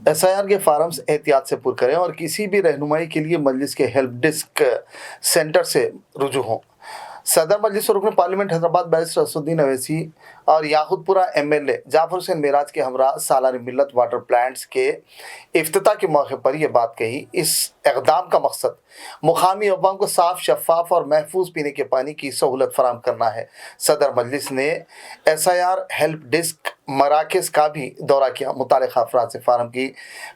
SIR के forms एहतियात से पुर करें और किसी भी रहनुमाई के लिए मजलिस के हेल्प डेस्क सेंटर से रुजू हों। सदर मजलिस रुकन पार्लियामेंट हैदराबाद बैरिस्टर असदुद्दीन अवैसी और याकूतपुरा एमएलए जाफर हुसैन मेराज के हमरा सालार मिल्लत वाटर प्लांट्स के इफ्तिताह के मौके पर यह बात कही। इस इक़दाम का मकसद मुकामी अवाम को साफ, शफाफ और महफूज पीने के पानी की सहूलत फराहम करना है। सदर मजलिस ने एसआईआर हेल्प डेस्क मराकज़ का भी दौरा किया, मुतालिका अफराद से फार्म की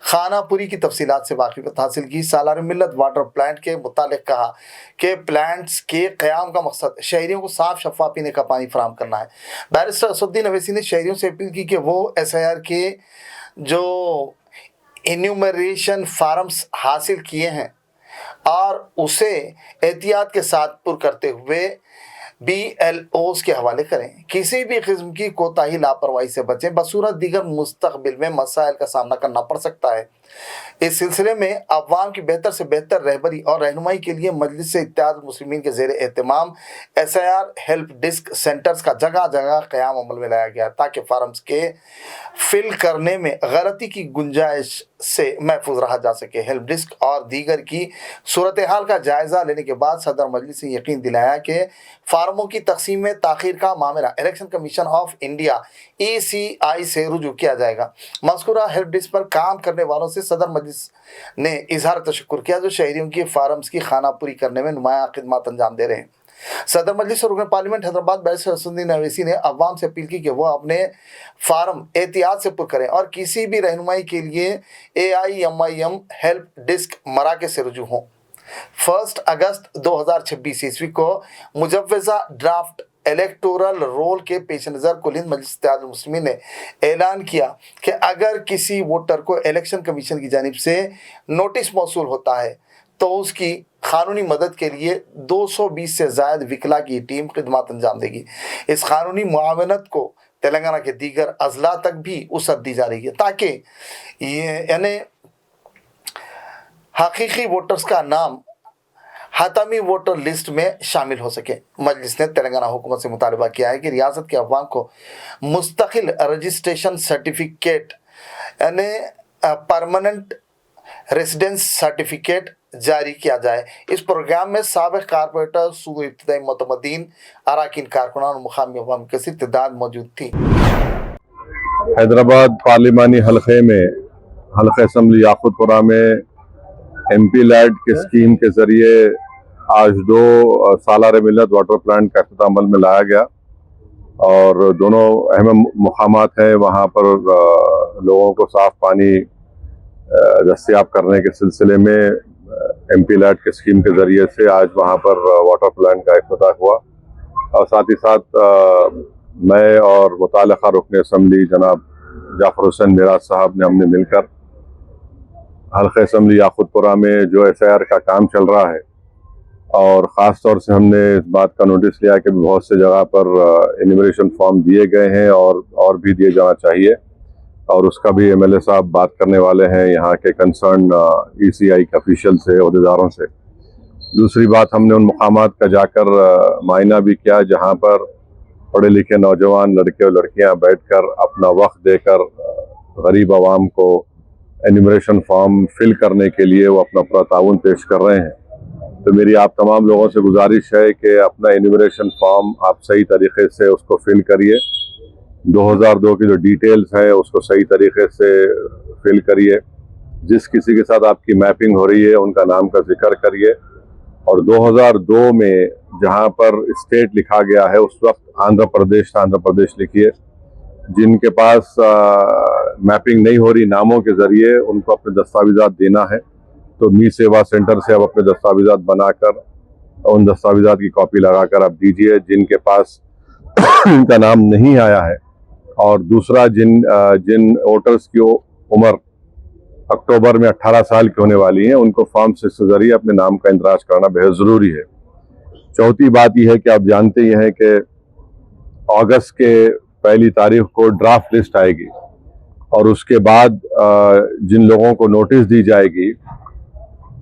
खानापुरी की तफसीलात से वाकिफ़त हासिल की। सालार मिल्लत वाटर प्लांट के मुतालिक कहा कि प्लांट्स के क़याम का मकसद शहरियों को साफ शफाफ पीने का पानी फराहम करना है। बैरिस्टर असदुद्दीन अवैसी ने शहरियों से अपील की कि वो एसआईआर के जो इन्यूमरेशन फार्म्स हासिल किए हैं और उसे एहतियात के साथ पुर करते हुए BLOs के हवाले करें। किसी भी किस्म की कोताही, लापरवाही से बचें, बसूरत दीगर मुस्तकबिल में मसाइल का सामना करना पड़ सकता है। इस सिलसिले में अवाम की बेहतर से बेहतर रहबरी और रहनुमाई के लिए मजलिस से इत्तेहाद मुस्लिमीन के ज़ेर एहतमाम एसआईआर हेल्प डेस्क सेंटर्स का जगह जगह क़याम अमल में लाया गया ताकि फार्म्स के फिल करने में गलती की गुंजाइश से महफूज रहा जा सके। हेल्प डेस्क और दीगर की सूरत हाल का जायज़ा लेने के बाद सदर मजलिस ने यकीन दिलाया कि फार्मों की तकसीम में ताख़ीर का मामला election commission of India ECI से रुजू किया जाएगा। मज़कूरा हेल्प डेस्क पर काम करने वालों से सदर मजलिस ने इजहार तशक्कुर किया जो शहरियों की फार्म्स की खानापुरी करने में नुमायाँ खिदमत अंजाम दे रहे हैं। सदर मजलिस और रुकन पार्लियामेंट हैदराबाद बैरिस्टर असदुद्दीन अवैसी ने अवाम से अपील की कि वह अपने फार्म एहतियात से पुर करें और किसी भी रहनुमाई के लिए AIMIM हेल्प डेस्क मराकज़ से रुजू हों। 1 अगस्त 2026 ईस्वी को मुजव्वज़ा ड्राफ्ट इलेक्टोरल रोल के पेश नज़र कुलिन मजलिस इत्तेहाद मुस्लिमीन ने ऐलान किया कि अगर किसी वोटर को इलेक्शन कमीशन की जानिब से नोटिस मौसूल होता है तो उसकी कानूनी मदद के लिए 220 से ज़ायद विकला की टीम खिदमत अंजाम देगी। इस कानूनी मुआवनत को तेलंगाना के दीगर अजला तक भी वसअत दी जा रही है ताकि ये यानी हकीकी वोटर्स का नाम हतमी वोटर लिस्ट में शामिल हो सके। मजलिस ने तेलंगाना हुकूमत से मुतालबा किया है कि रियासत के अवाम को मुस्तकिल रजिस्ट्रेशन सर्टिफिकेट यानी परमानेंट रेसिडेंस सर्टिफिकेट जारी किया जाए। इस प्रोग्राम में साबिक़ कारपोरेटर, सूदो इब्तिदाई मुतमद्दीन, अराकीन कारकुनान और मुकामी अवाम की कसीर तादाद मौजूद थी। हैदराबाद पार्लिमानी हल्के में हल्के असम्बली याकूतपुरा में MP लैड के स्कीम के जरिए आज 2 सालार मिल्लत वाटर प्लांट का इफ्तिताह अमल में लाया गया और दोनों अहम मुकामात हैं। वहाँ पर लोगों को साफ पानी दस्तयाब करने के सिलसिले में MP लैड के स्कीम के ज़रिए से आज वहाँ पर वाटर प्लांट का इफ्तिताह हुआ और साथ ही साथ मैं और मुतालिका रुकन असम्बली जनाब जाफर हुसैन मेराज साहब ने हमने मिलकर हल्के असम्बली याकूतपुरा में जो SIR का काम चल रहा है और ख़ास तौर से हमने इस बात का नोटिस लिया कि बहुत से जगह पर इन्यूमरेशन फॉर्म दिए गए हैं और भी दिए जाना चाहिए और उसका भी MLA साहब बात करने वाले हैं यहाँ के कंसर्न ECI के ऑफिशियल से, अहदेदारों से। दूसरी बात, हमने उन मुकामात का जाकर मायना भी किया जहाँ पर पढ़े लिखे नौजवान लड़के और लड़कियाँ बैठकर अपना वक्त देकर गरीब आवाम को एन्यूमरेशन फॉर्म फिल करने के लिए वो अपना पूरा ताउन पेश कर रहे हैं। तो मेरी आप तमाम लोगों से गुजारिश है कि अपना एन्यूमरेशन फॉर्म आप सही तरीके से उसको फिल करिए। 2002 की जो डिटेल्स है उसको सही तरीके से फिल करिए। जिस किसी के साथ आपकी मैपिंग हो रही है उनका नाम का जिक्र करिए और 2002 में जहां पर स्टेट लिखा गया है उस वक्त आंध्र प्रदेश लिखिए। जिनके पास मैपिंग नहीं हो रही नामों के ज़रिए उनको अपने दस्तावेज़ात देना है तो मी सेवा सेंटर से आप अपने दस्तावेज़ात बनाकर उन दस्तावेज़ात की कॉपी लगाकर आप दीजिए जिनके पास इनका नाम नहीं आया है। और दूसरा, जिन वोटर्स की उम्र अक्टूबर में 18 साल की होने वाली है उनको फॉर्म 6 के जरिए अपने नाम का इंदराज करना बेहद ज़रूरी है। चौथी बात यह है कि आप जानते ही हैं कि अगस्त के 1 तारीख को ड्राफ्ट लिस्ट आएगी और उसके बाद जिन लोगों को नोटिस दी जाएगी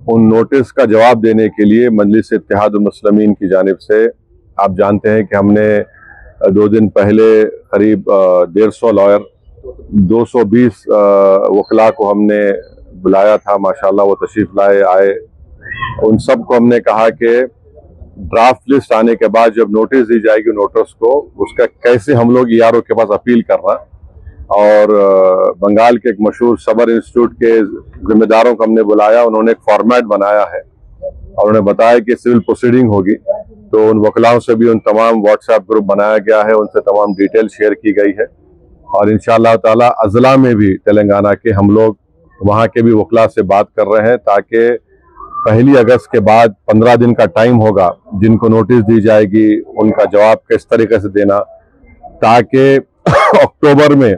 उन नोटिस का जवाब देने के लिए मजलिस इत्तेहाद मुस्लिमीन की जानिब से आप जानते हैं कि हमने 2 दिन पहले करीब 150 लॉयर 220 वकला को हमने बुलाया था, माशाल्लाह वो तशरीफ लाए आए। उन सब को हमने कहा कि ड्राफ्ट लिस्ट आने के बाद जब नोटिस दी जाएगी नोटर्स को, उसका कैसे हम लोग ERO के पास अपील करना। और बंगाल के एक मशहूर सबर इंस्टीट्यूट के जिम्मेदारों को हमने बुलाया, उन्होंने एक फॉर्मेट बनाया है और उन्हें बताया कि सिविल प्रोसीडिंग होगी। तो उन वकलाओं से भी उन तमाम व्हाट्सएप ग्रुप बनाया गया है, उनसे तमाम डिटेल शेयर की गई है। और इंशाअल्लाह ताला अजला में भी तेलंगाना के हम लोग वहाँ के भी वकला से बात कर रहे हैं, ताकि 1 अगस्त के बाद 15 दिन का टाइम होगा, जिनको नोटिस दी जाएगी उनका जवाब किस तरीके से देना, ताकि अक्टूबर में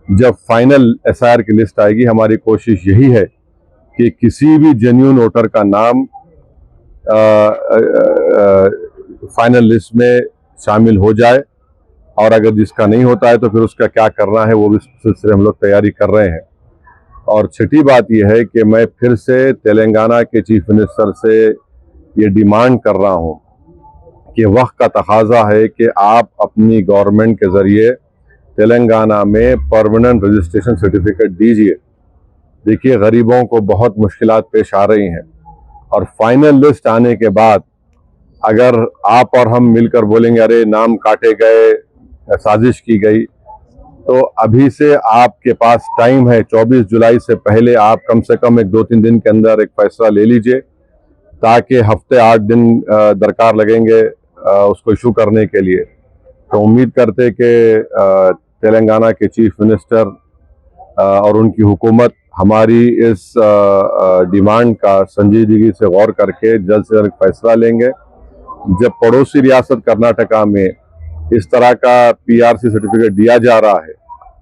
जब फाइनल SIR की लिस्ट आएगी, हमारी कोशिश यही है कि किसी भी जेन्युइन वोटर का नाम फाइनल लिस्ट में शामिल हो जाए। और अगर जिसका नहीं होता है तो फिर उसका क्या करना है, वो भी सिलसिले हम लोग तैयारी कर रहे हैं। और छठी बात यह है कि मैं फिर से तेलंगाना के चीफ मिनिस्टर से ये डिमांड कर रहा हूँ कि वक्त का तकाजा है कि आप अपनी गवर्नमेंट के ज़रिए तेलंगाना में परमानेंट रजिस्ट्रेशन सर्टिफिकेट दीजिए। देखिए, गरीबों को बहुत मुश्किलात पेश आ रही हैं और फाइनल लिस्ट आने के बाद अगर आप और हम मिलकर बोलेंगे अरे नाम काटे गए, साजिश की गई, तो अभी से आपके पास टाइम है। 24 जुलाई से पहले आप कम से कम 1-2-3 दिन के अंदर एक फैसला ले लीजिए, ताकि हफ्ते 8 दिन दरकार लगेंगे उसको इशू करने के लिए। तो उम्मीद करते कि तेलंगाना के चीफ मिनिस्टर और उनकी हुकूमत हमारी इस डिमांड का संजीदगी से गौर करके जल्द से जल्द फैसला लेंगे। जब पड़ोसी रियासत कर्नाटका में इस तरह का PRC सर्टिफिकेट दिया जा रहा है,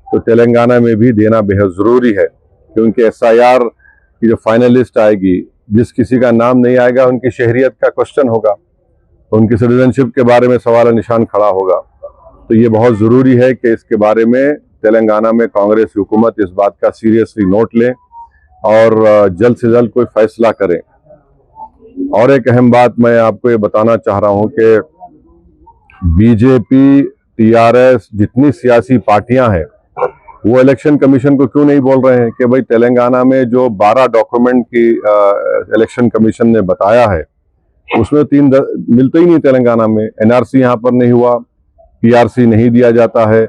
तो तेलंगाना में भी देना बेहद ज़रूरी है, क्योंकि SIR की जो फाइनल लिस्ट आएगी, जिस किसी का नाम नहीं आएगा उनकी शहरियत का क्वेश्चन होगा, उनकी सिटीजनशिप के बारे में सवाल निशान खड़ा होगा। तो ये बहुत ज़रूरी है कि इसके बारे में तेलंगाना में कांग्रेस हुकूमत इस बात का सीरियसली नोट ले और जल्द से जल्द कोई फैसला करें। और एक अहम बात मैं आपको ये बताना चाह रहा हूँ कि BJP, TRS जितनी सियासी पार्टियां हैं, वो इलेक्शन कमीशन को क्यों नहीं बोल रहे हैं कि भाई तेलंगाना में जो 12 डॉक्यूमेंट की इलेक्शन कमीशन ने बताया है, उसमें 3 मिलते ही नहीं तेलंगाना में। NRC यहाँ पर नहीं हुआ, PRC नहीं दिया जाता है,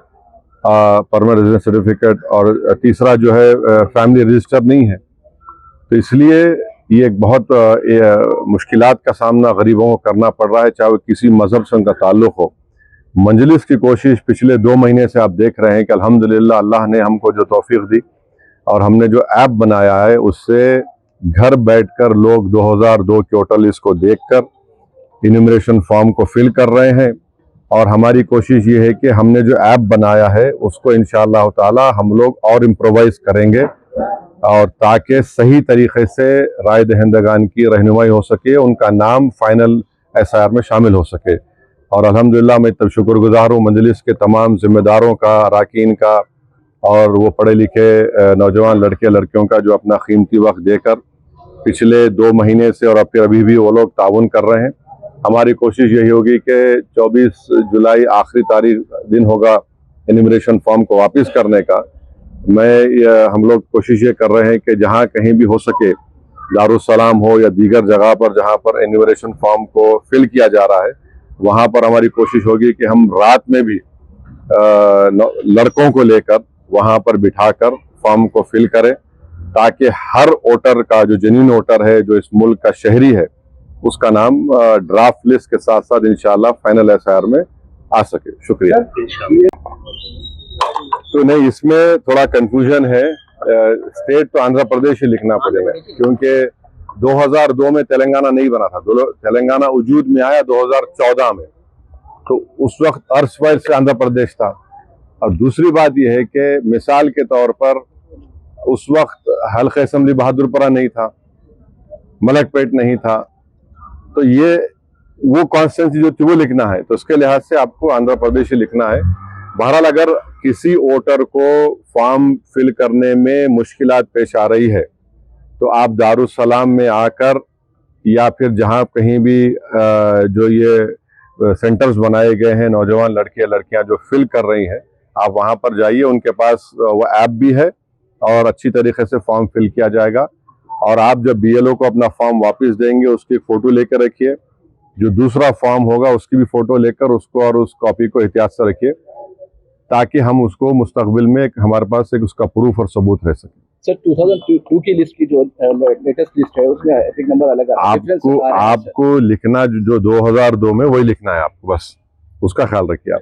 परमानेंट रेजिडेंस सर्टिफिकेट, और तीसरा जो है फैमिली रजिस्टर नहीं है। तो इसलिए ये एक बहुत मुश्किलात का सामना गरीबों को करना पड़ रहा है, चाहे वो किसी मजहब से उनका ताल्लुक हो। मंजलिस की कोशिश पिछले 2 महीने से आप देख रहे हैं कि अल्हम्दुलिल्लाह अल्लाह ने हमको जो तौफीक दी और हमने जो ऐप बनाया है, उससे घर बैठकर लोग 2002 के वोटर लिस्ट को देखकर इन्यूमरेशन फॉर्म को फिल कर रहे हैं। और हमारी कोशिश ये है कि हमने जो ऐप बनाया है उसको इंशाअल्लाह ताला हम लोग और इम्प्रोवाइज करेंगे, और ताकि सही तरीके से राय दहिंदगान की रहनुमाई हो सके, उनका नाम फाइनल SIR में शामिल हो सके। और अल्हम्दुलिल्लाह मैं तब शुक्रगुजार हूँ मजलिस के तमाम जिम्मेदारों का, अरकान का, और वो पढ़े लिखे नौजवान लड़के लड़कियों का, जो अपना कीमती वक्त देकर पिछले 2 महीने से और फिर अभी भी वो लोग ताउन कर रहे हैं। हमारी कोशिश यही होगी कि 24 जुलाई आखिरी तारीख दिन होगा इन्यूमरेशन फॉर्म को वापस करने का। हम लोग कोशिश ये कर रहे हैं कि जहाँ कहीं भी हो सके, दारुस्सलाम हो या दीगर जगह पर जहाँ पर इन्यूमरेशन फॉर्म को फिल किया जा रहा है, वहाँ पर हमारी कोशिश होगी कि हम रात में भी लड़कों को लेकर वहाँ पर बिठाकर फॉर्म को फिल करें, ताकि हर वोटर का, जो जेन्युइन वोटर है, जो इस मुल्क का शहरी है, उसका नाम ड्राफ्ट लिस्ट के साथ साथ इंशाल्लाह फाइनल SIR में आ सके। शुक्रिया। तो नहीं, इसमें थोड़ा कंफ्यूजन है। स्टेट तो आंध्र प्रदेश ही लिखना पड़ेगा, क्योंकि 2002 में तेलंगाना नहीं बना था। तेलंगाना वजूद में आया 2014 में, तो उस वक्त अर्सवाइर से आंध्र प्रदेश था। और दूसरी बात यह है कि मिसाल के तौर पर उस वक्त हल्का असेंबली बहादुरपुरा नहीं था, मलकपेट नहीं था, तो ये वो कॉन्स्टिट्यूंसी जो थी वो लिखना है, तो उसके लिहाज से आपको आंध्र प्रदेश ही लिखना है। बहरहाल अगर किसी वोटर को फॉर्म फिल करने में मुश्किलात पेश आ रही है, तो आप दारुस्सलाम में आकर या फिर जहां कहीं भी जो ये सेंटर्स बनाए गए हैं, नौजवान लड़के लड़कियां जो फिल कर रही हैं, आप वहां पर जाइए, उनके पास वो ऐप भी है और अच्छी तरीके से फॉर्म फिल किया जाएगा। और आप जब बीएलओ को अपना फॉर्म वापस देंगे उसकी फोटो लेकर रखिए, जो दूसरा फॉर्म होगा उसकी भी फोटो लेकर उसको और उस कॉपी को एहतियात से रखिए, ताकि हम उसको मुस्तकबिल में हमारे पास एक उसका प्रूफ और सबूत रह सके। सर 2002 की लिस्ट की जो लेटेस्ट लिस्ट है उसमें एपिक नंबर अलग आ रहा है। आपको लिखना जो 2002 में वही लिखना है आपको, बस उसका ख्याल रखिए आप।